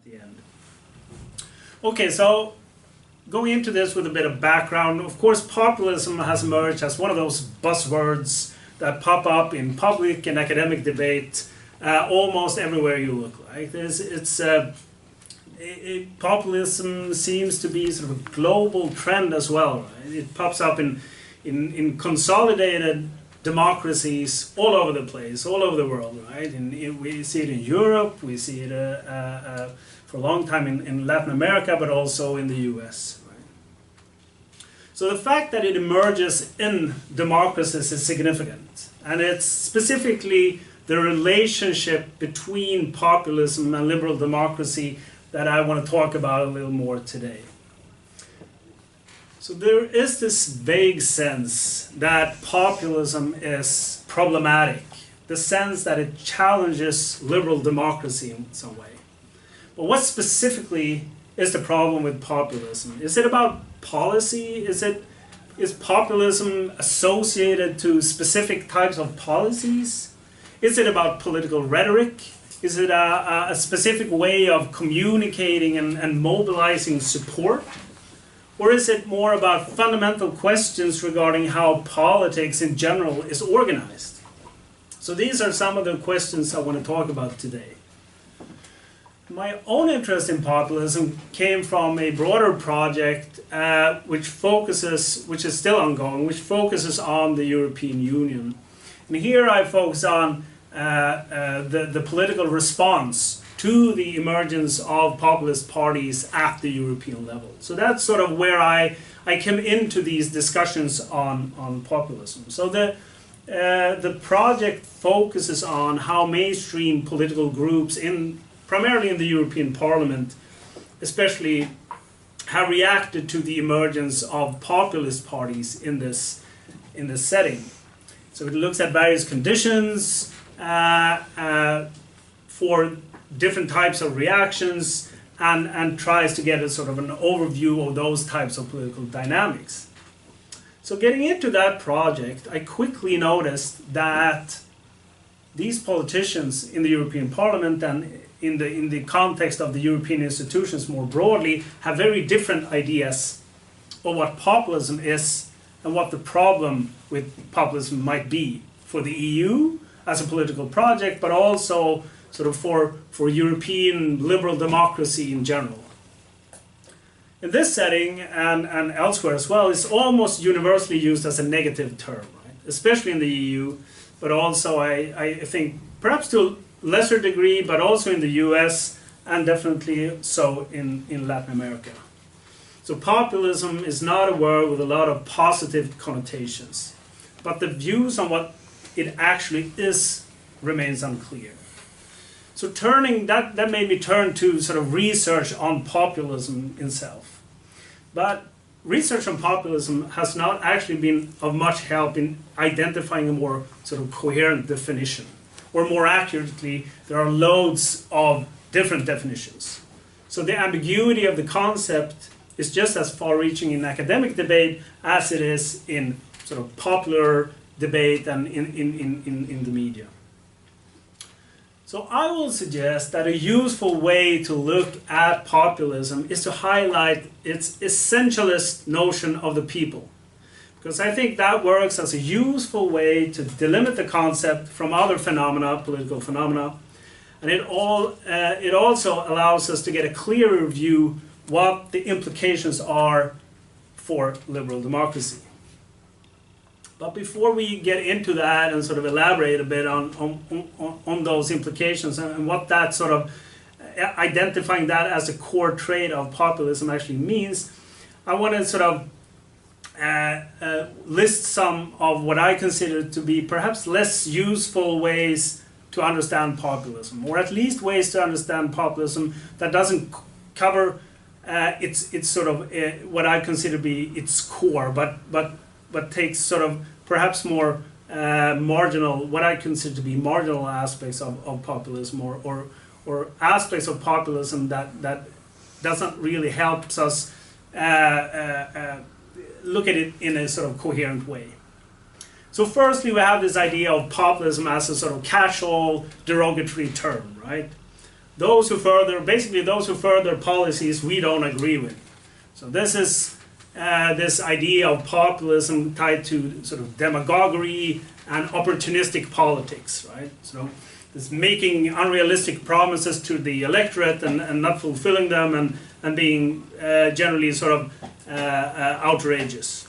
at the end. Okay, so going into this with a bit of background, of course populism has emerged as one of those buzzwords that pop up in public and academic debate almost everywhere you look. Right? Populism seems to be sort of a global trend as well. Right? It pops up in consolidated democracies all over the place, all over the world. Right? We see it in Europe, we see it for a long time in Latin America, but also in the US. Right? So the fact that it emerges in democracies is significant. And it's specifically the relationship between populism and liberal democracy that I want to talk about a little more today. So there is this vague sense that populism is problematic, the sense that it challenges liberal democracy in some way. But what specifically is the problem with populism? Is it about policy? Is populism associated to specific types of policies? Is it about political rhetoric? Is it a specific way of communicating and mobilizing support? Or is it more about fundamental questions regarding how politics in general is organized? So these are some of the questions I want to talk about today. My own interest in populism came from a broader project which is still ongoing, which focuses on the European Union. And here I focus on the political response to the emergence of populist parties at the European level. So that's sort of where I came into these discussions on populism. So the project focuses on how mainstream political groups, primarily in the European Parliament, especially, have reacted to the emergence of populist parties in this setting. So it looks at various conditions for different types of reactions and tries to get a sort of an overview of those types of political dynamics. So getting into that project, I quickly noticed that these politicians in the European Parliament and in the context of the European institutions more broadly have very different ideas of what populism is and what the problem with populism might be for the EU as a political project, but also sort of for European liberal democracy in general. In this setting and elsewhere as well, it's almost universally used as a negative term, right? Especially in the EU, but also I think perhaps to a lesser degree, but also in the US and definitely so in Latin America. So populism is not a word with a lot of positive connotations, but the views on what it actually is remains unclear. So that made me turn to sort of research on populism itself. But research on populism has not actually been of much help in identifying a more sort of coherent definition. Or more accurately, there are loads of different definitions. So the ambiguity of the concept is just as far-reaching in academic debate as it is in sort of popular debate and in the media. So I will suggest that a useful way to look at populism is to highlight its essentialist notion of the people. Because I think that works as a useful way to delimit the concept from other phenomena, political phenomena. And it also allows us to get a clearer view what the implications are for liberal democracy. But before we get into that and sort of elaborate a bit on those implications and what that sort of identifying that as a core trait of populism actually means, I want to sort of list some of what I consider to be perhaps less useful ways to understand populism, or at least ways to understand populism that doesn't cover its sort of what I consider to be its core, but takes sort of perhaps more marginal, what I consider to be marginal aspects of populism, or aspects of populism that doesn't really help us look at it in a sort of coherent way. So firstly, we have this idea of populism as a sort of casual, derogatory term, right? those who further policies we don't agree with. So this is this idea of populism tied to sort of demagoguery and opportunistic politics, right? So this making unrealistic promises to the electorate and not fulfilling them and being generally sort of outrageous.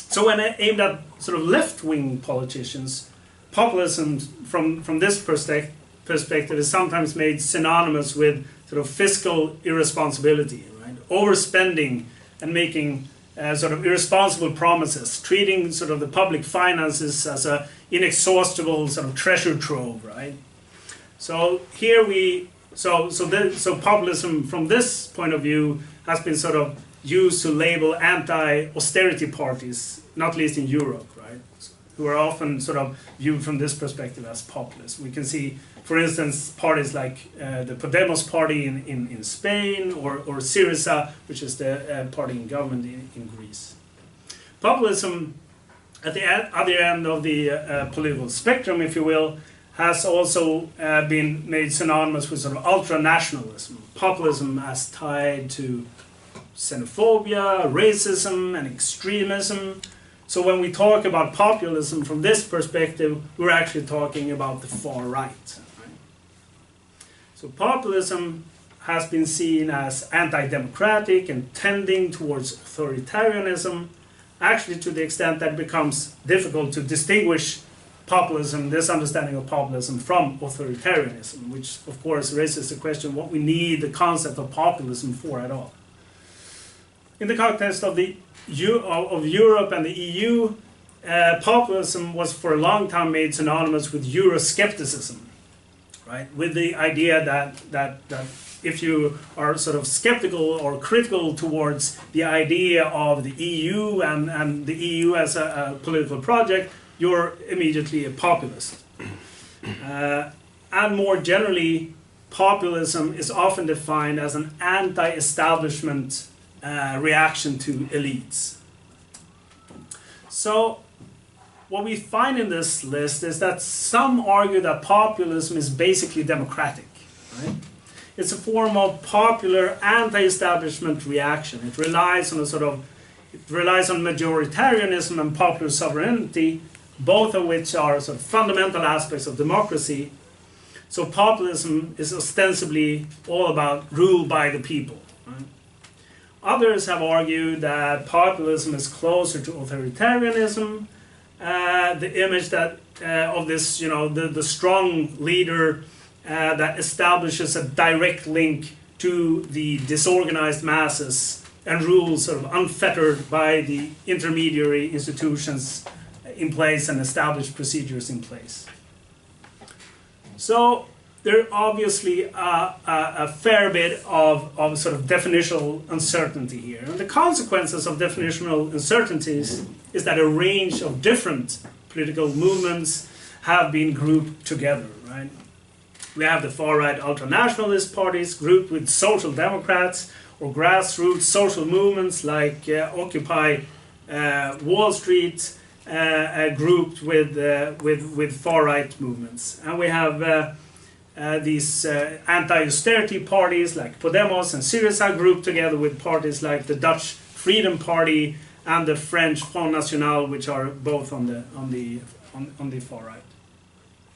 So when aimed at sort of left-wing politicians, populism from this perspective is sometimes made synonymous with sort of fiscal irresponsibility, right? Overspending and making sort of irresponsible promises, treating sort of the public finances as a inexhaustible sort of treasure trove, right? So here so populism from this point of view has been sort of used to label anti-austerity parties, not least in Europe, right? Who are often sort of viewed from this perspective as populist. We can see, for instance, parties like the Podemos party in Spain or Syriza, which is the party in government in Greece. Populism, at the other end of the political spectrum, if you will, has also been made synonymous with sort of ultra-nationalism. Populism as tied to xenophobia, racism, and extremism. So when we talk about populism from this perspective, we're actually talking about the far right. Right? So populism has been seen as anti-democratic and tending towards authoritarianism, actually to the extent that it becomes difficult to distinguish populism, this understanding of populism, from authoritarianism, which of course raises the question what we need the concept of populism for at all. In the context of Europe and the EU, populism was for a long time made synonymous with Euroscepticism, right? With the idea that if you are sort of skeptical or critical towards the idea of the EU and the EU as a political project, you're immediately a populist. And more generally, populism is often defined as an anti-establishment reaction to elites. So what we find in this list is that some argue that populism is basically democratic. Right? It's a form of popular anti-establishment reaction. It relies on majoritarianism and popular sovereignty, both of which are sort of fundamental aspects of democracy. So populism is ostensibly all about rule by the people. Right? Others have argued that populism is closer to authoritarianism, the image that of this, the strong leader that establishes a direct link to the disorganized masses and rules sort of unfettered by the intermediary institutions in place and established procedures in place. So there obviously a fair bit of sort of definitional uncertainty here. And the consequences of definitional uncertainties is that a range of different political movements have been grouped together, right? We have the far-right ultranationalist parties grouped with social democrats or grassroots social movements like Occupy Wall Street, grouped with far-right movements. And we have these anti-austerity parties like Podemos and Syriza grouped together with parties like the Dutch Freedom Party and the French Front National, which are both on the far right.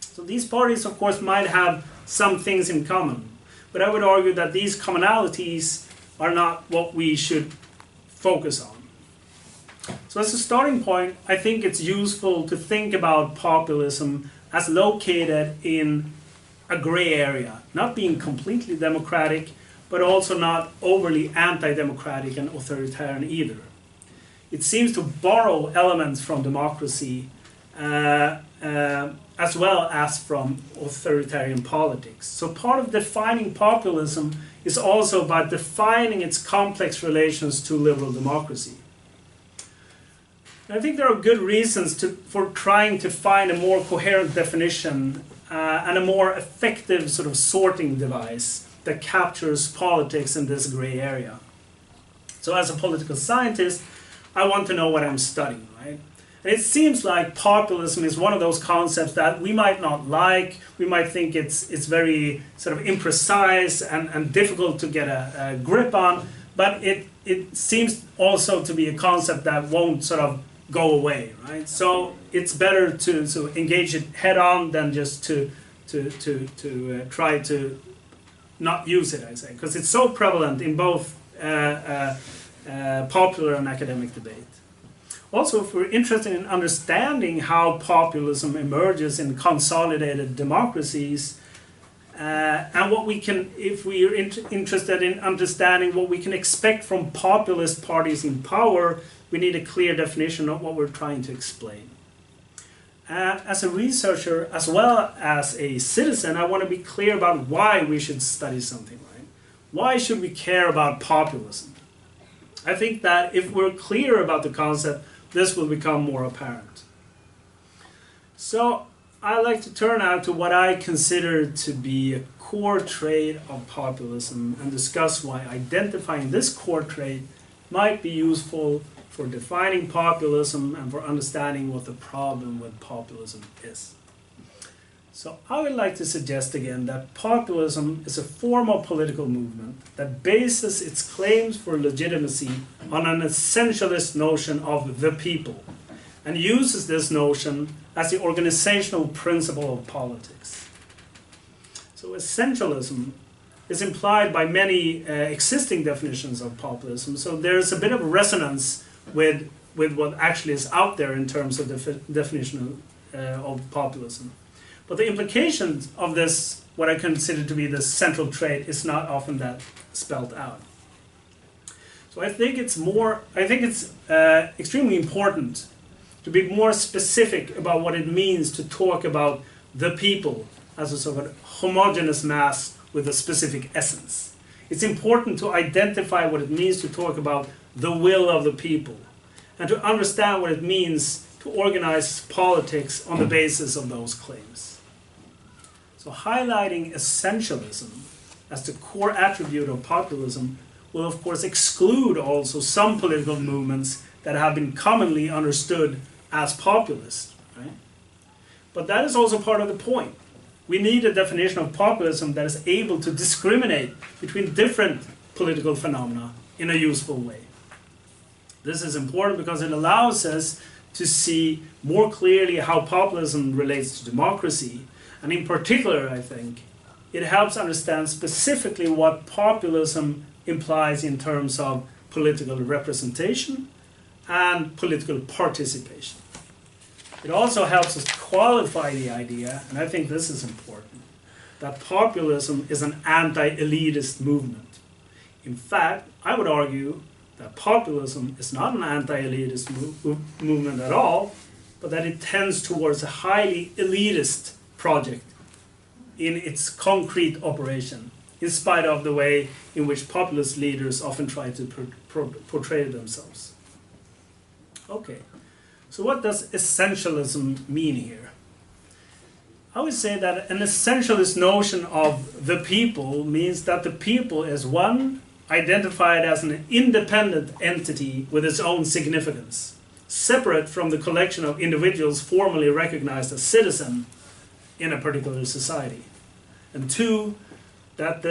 So these parties, of course, might have some things in common, but I would argue that these commonalities are not what we should focus on. So as a starting point, I think it's useful to think about populism as located in a gray area, not being completely democratic, but also not overly anti-democratic and authoritarian either. It seems to borrow elements from democracy as well as from authoritarian politics. So part of defining populism is also about defining its complex relations to liberal democracy. I think there are good reasons for trying to find a more coherent definition and a more effective sort of sorting device that captures politics in this gray area. So as a political scientist, I want to know what I'm studying, right? And it seems like populism is one of those concepts that we might not like, we might think it's very sort of imprecise and difficult to get a grip on, but it seems also to be a concept that won't sort of go away, right? So it's better to engage it head on than just to try to not use it, I say, because it's so prevalent in both popular and academic debate. Also, if we're interested in understanding how populism emerges in consolidated democracies, and what we can, if we are interested in understanding what we can expect from populist parties in power, we need a clear definition of what we're trying to explain. As a researcher, as well as a citizen, I want to be clear about why we should study something, right? Why should we care about populism? I think that if we're clear about the concept, this will become more apparent. So I like to turn now to what I consider to be a core trait of populism and discuss why identifying this core trait might be useful for defining populism and for understanding what the problem with populism is. So I would like to suggest again that populism is a form of political movement that bases its claims for legitimacy on an essentialist notion of the people and uses this notion as the organizational principle of politics. So essentialism is implied by many existing definitions of populism, so there's a bit of resonance with what actually is out there in terms of the definition of populism. But the implications of this, what I consider to be the central trait, is not often that spelled out. So I think it's extremely important to be more specific about what it means to talk about the people as a sort of homogeneous mass with a specific essence. It's important to identify what it means to talk about the will of the people and to understand what it means to organize politics on the basis of those claims. So highlighting essentialism as the core attribute of populism will of course exclude also some political movements that have been commonly understood as populist, right? But that is also part of the point. We need a definition of populism that is able to discriminate between different political phenomena in a useful way. This is important because it allows us to see more clearly how populism relates to democracy, and in particular, I think, it helps understand specifically what populism implies in terms of political representation and political participation. It also helps us qualify the idea, and I think this is important, that populism is an anti-elitist movement. In fact, I would argue that populism is not an anti-elitist movement at all, but that it tends towards a highly elitist project in its concrete operation, in spite of the way in which populist leaders often try to portray themselves. Okay, so what does essentialism mean here? I would say that an essentialist notion of the people means that the people is one, identified as an independent entity with its own significance, separate from the collection of individuals formally recognized as citizen in a particular society. And two, that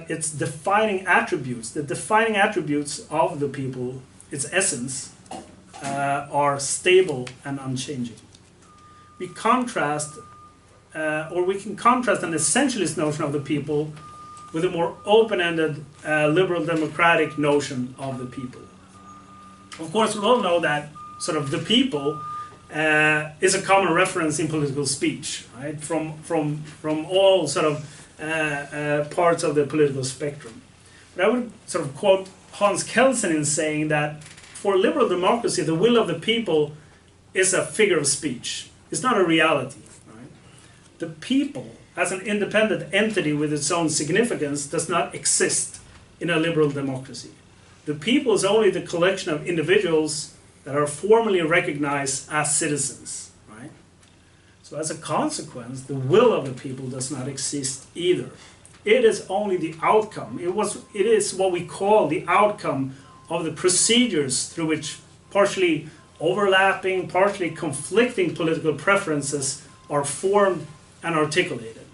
its defining attributes, the defining attributes of the people, its essence, are stable and unchanging. We can contrast an essentialist notion of the people with a more open-ended liberal democratic notion of the people. Of course, we all know that sort of the people is a common reference in political speech, right? From all sort of parts of the political spectrum. But I would sort of quote Hans Kelsen in saying that for liberal democracy, the will of the people is a figure of speech. It's not a reality, right? The people, as an independent entity with its own significance, does not exist in a liberal democracy. The people is only the collection of individuals that are formally recognized as citizens, right? So as a consequence, the will of the people does not exist either. It is only the outcome. It is what we call the outcome of the procedures through which partially overlapping, partially conflicting political preferences are formed and articulated.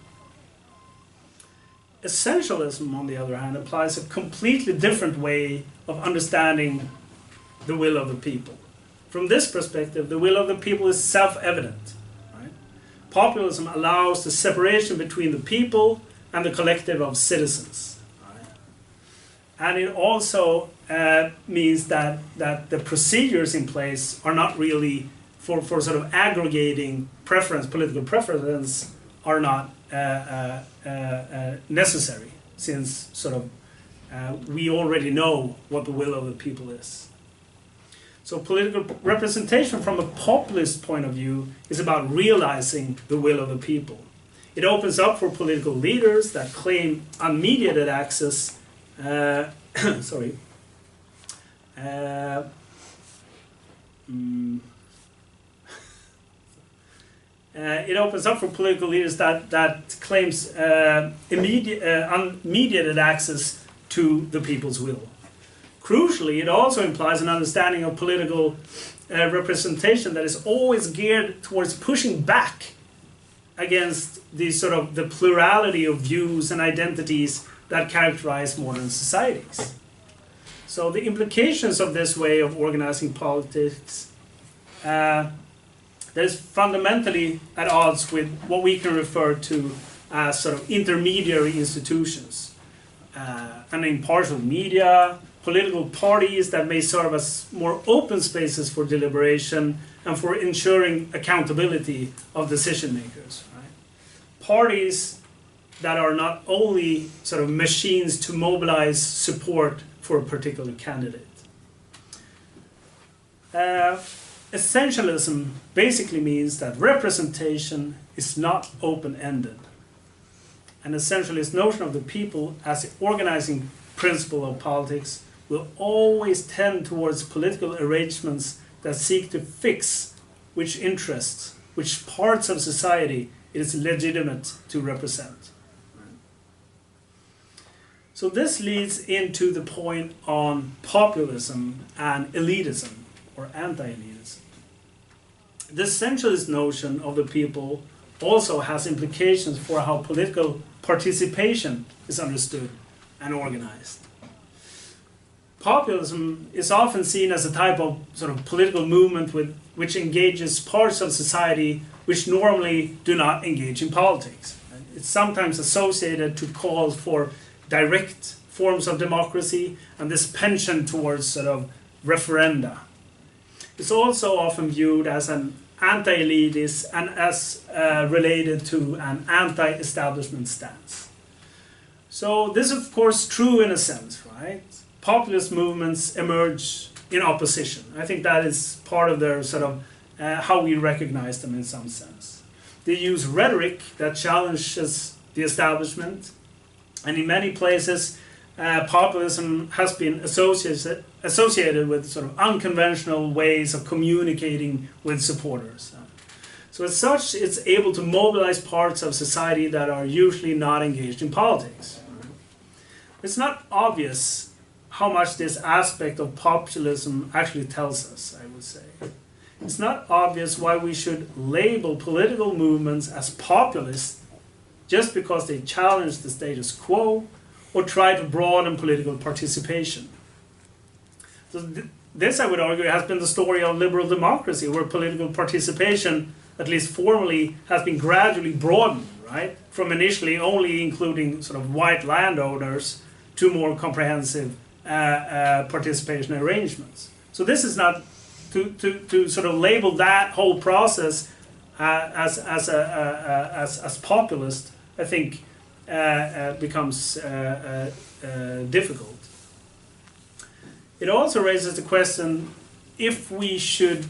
Essentialism, on the other hand, applies a completely different way of understanding the will of the people. From this perspective, the will of the people is self-evident. Right? Populism allows the separation between the people and the collective of citizens. Right? And it also means that the procedures in place are not really for sort of aggregating political preference are not necessary, since sort of we already know what the will of the people is. So political representation from a populist point of view is about realizing the will of the people. It opens up for political leaders that claim unmediated access sorry. It opens up for political leaders that claims unmediated access to the people's will. Crucially, it also implies an understanding of political representation that is always geared towards pushing back against the plurality of views and identities that characterize modern societies. So the implications of this way of organizing politics that is fundamentally at odds with what we can refer to as sort of intermediary institutions. An impartial media, political parties that may serve as more open spaces for deliberation and for ensuring accountability of decision makers. Right? Parties that are not only sort of machines to mobilize support for a particular candidate. Essentialism basically means that representation is not open-ended. An essentialist notion of the people as the organizing principle of politics will always tend towards political arrangements that seek to fix which interests, which parts of society it is legitimate to represent. So this leads into the point on populism and elitism, or anti-elitism. The essentialist notion of the people also has implications for how political participation is understood and organized. Populism is often seen as a type of sort of political movement which engages parts of society which normally do not engage in politics. It's sometimes associated to calls for direct forms of democracy and this penchant towards sort of referenda. It's also often viewed as an anti-elitist and as related to an anti-establishment stance. So this is of course true in a sense, right? Populist movements emerge in opposition. I think that is part of their sort of how we recognize them in some sense. They use rhetoric that challenges the establishment, and in many places populism has been associated with sort of unconventional ways of communicating with supporters. So as such, it's able to mobilize parts of society that are usually not engaged in politics. It's not obvious how much this aspect of populism actually tells us, I would say. It's not obvious why we should label political movements as populist just because they challenge the status quo or try to broaden political participation. So this, I would argue, has been the story of liberal democracy, where political participation, at least formally, has been gradually broadened, right? From initially only including sort of white landowners to more comprehensive participation arrangements. So this is not to sort of label that whole process as populist, I think becomes difficult. It also raises the question if we should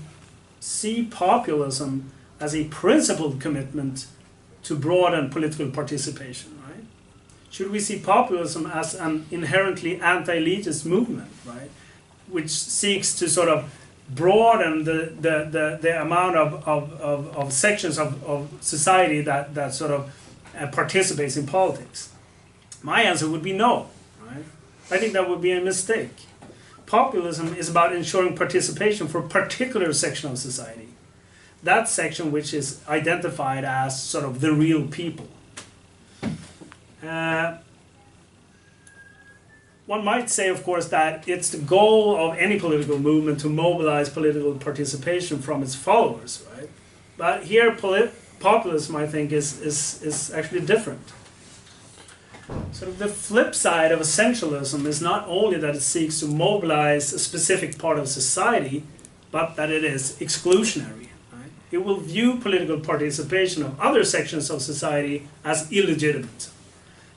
see populism as a principled commitment to broaden political participation, right? Should we see populism as an inherently anti-elitist movement, right? Which seeks to sort of broaden the amount of sections of society that sort of participates in politics? My answer would be no, right? I think that would be a mistake. populism is about ensuring participation for a particular section of society. That section which is identified as sort of the real people. One might say, of course, that it's the goal of any political movement to mobilize political participation from its followers, right? But here, populism, I think, is actually different. Sort of the flip side of essentialism is not only that it seeks to mobilize a specific part of society, but that it is exclusionary. Right? It will view political participation of other sections of society as illegitimate.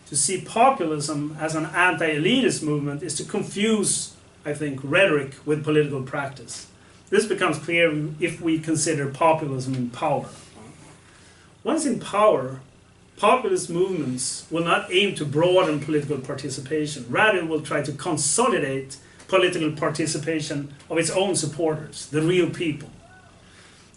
To see populism as an anti-elitist movement is to confuse, I think, rhetoric with political practice. This becomes clear if we consider populism in power. Once in power, populist movements will not aim to broaden political participation. Rather, it will try to consolidate political participation of its own supporters, the real people.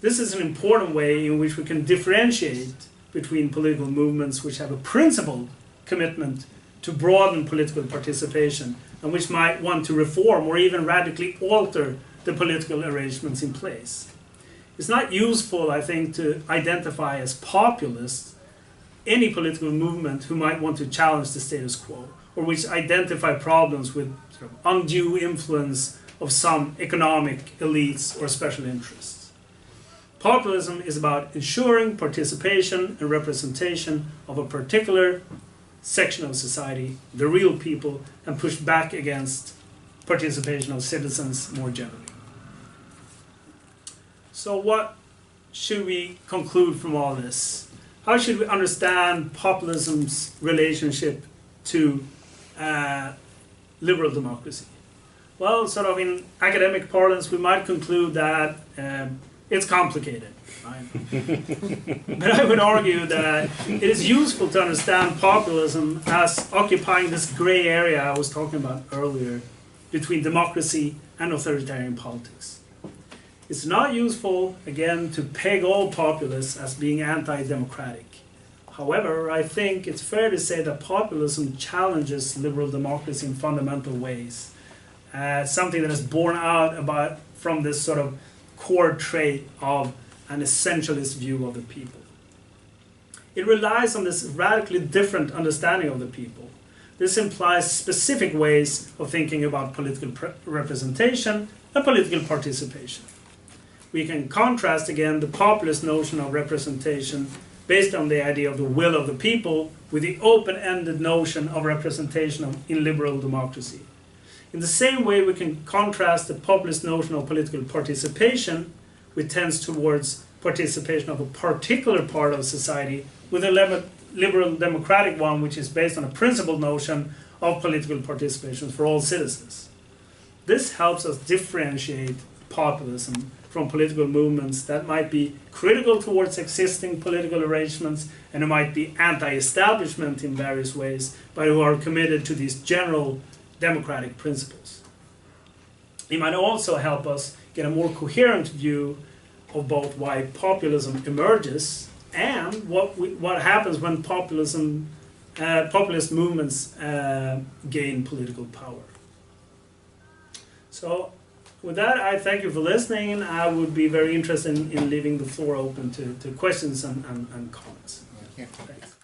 This is an important way in which we can differentiate between political movements which have a principled commitment to broaden political participation and which might want to reform or even radically alter the political arrangements in place. It's not useful, I think, to identify as populist any political movement who might want to challenge the status quo or which identify problems with sort of undue influence of some economic elites or special interests. Populism is about ensuring participation and representation of a particular section of society, the real people, and push back against participation of citizens more generally. So what should we conclude from all this? How should we understand populism's relationship to liberal democracy? Well, sort of in academic parlance, we might conclude that it's complicated. Right? But I would argue that it is useful to understand populism as occupying this gray area I was talking about earlier between democracy and authoritarian politics. It's not useful, again, to peg all populists as being anti-democratic. However, I think it's fair to say that populism challenges liberal democracy in fundamental ways. Something that is born out from this sort of core trait of an essentialist view of the people. It relies on this radically different understanding of the people. This implies specific ways of thinking about political representation and political participation. We can contrast again the populist notion of representation based on the idea of the will of the people with the open-ended notion of representation in liberal democracy. In the same way, we can contrast the populist notion of political participation, which tends towards participation of a particular part of society, with a liberal democratic one, which is based on a principled notion of political participation for all citizens. This helps us differentiate populism from political movements that might be critical towards existing political arrangements and who might be anti-establishment in various ways, but who are committed to these general democratic principles. It might also help us get a more coherent view of both why populism emerges and what happens when populist movements gain political power. So with that, I thank you for listening, and I would be very interested in leaving the floor open to questions and comments. Yeah. Thanks.